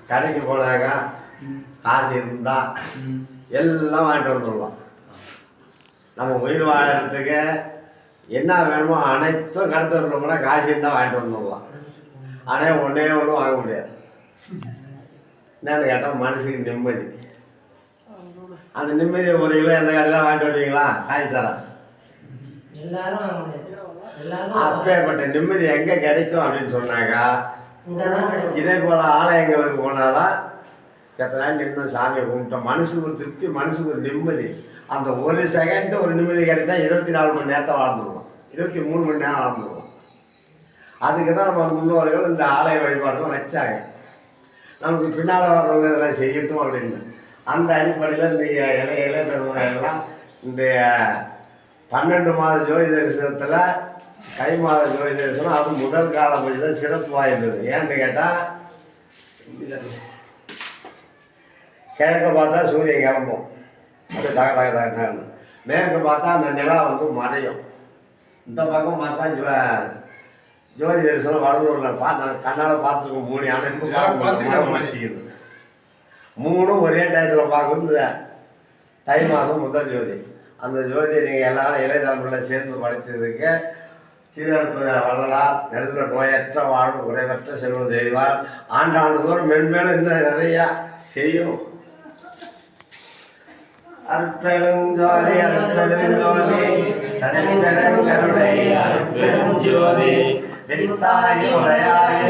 கடைக்கு போனாக்கா காசு இருந்தா எல்லாம் வாங்கிட்டு வந்துடலாம். நம்ம உயிர் வாழறதுக்கு என்ன வேணுமோ அனைத்தும் கடத்த வரணும்னா காசு இருந்தால் வாங்கிட்டு வந்துடலாம். ஆனால் ஒன்றே ஒன்றும் வாங்க முடியாது. என்னன்னு கேட்டால் மனசுக்கு நிம்மதி. அந்த நிம்மதி ஒரு கிலோ எந்த கடையில் வாங்கிட்டு வருவீங்களா? காசு தரேன். அப்பேற்பட்ட நிம்மதி எங்கே கிடைக்கும் அப்படின்னு சொன்னாக்கா, இதே போல் ஆலயங்களுக்கு போனாதான் செத்த நாள் நின்று சாமியை கும்பிட்டோம், மனசுக்கு ஒரு திருப்தி, மனசுக்கு ஒரு நிம்மதி. அந்த ஒரு செகண்ட் ஒரு நிம்மதி கிடைத்தா 24 மணி நேரத்தை வாழ்ந்துடுவோம், 23 மணி நேரம் வாழ்ந்துடுவோம். அதுக்கு தான் நம்ம முன்னோர்கள் இந்த ஆலய வழிபாடுலாம் வச்சாங்க. நமக்கு பின்னால் வர்றவங்க இதெல்லாம் செய்யட்டும் அப்படின்னு. அந்த அடிப்படையில் இந்த இளைய பெருமுறைகள்லாம் இந்த 12 மாத ஜோதி தரிசனத்தில் கை மாத ஜோதி தரிசனம் அது முதல் காலம் பற்றி தான் சிறப்பு வாய்ந்தது. ஏன்னு கேட்டால், கிழக்க பார்த்தா சூரியன் கிளம்பும், அப்படியே தகன்னு. மேற்கு பார்த்தா அந்த நிலா வந்து மறையும். இந்த பக்கம் பார்த்தா ஜோதி தரிசனம் வடலூரில் கண்ணால் பார்த்துருக்கோம். 3 யானை மறைச்சிக்குது. 3ம் ஒரே டயத்தில் பார்க்கறது தை மாதம் முதல் ஜோதி. அந்த ஜோதியை நீங்கள் எல்லாரும் இளைய தலைமுறையில் சேர்ந்து படைத்ததுக்கு கீழப்பு வள்ளலார் நெல்ல நோயற்ற வாழும் குறைவற்ற செல்வம் செய்வார். ஆண்டாண்டு தோறும் மென்மேலும் இன்னும் நிறையா செய்யும். அருட்பெருஞ்சோதி அருட்பெருஞ்சோதி தனிப்பெருங்கருணை அருட்பெருஞ்சோதி வித்தாயி உடையாயி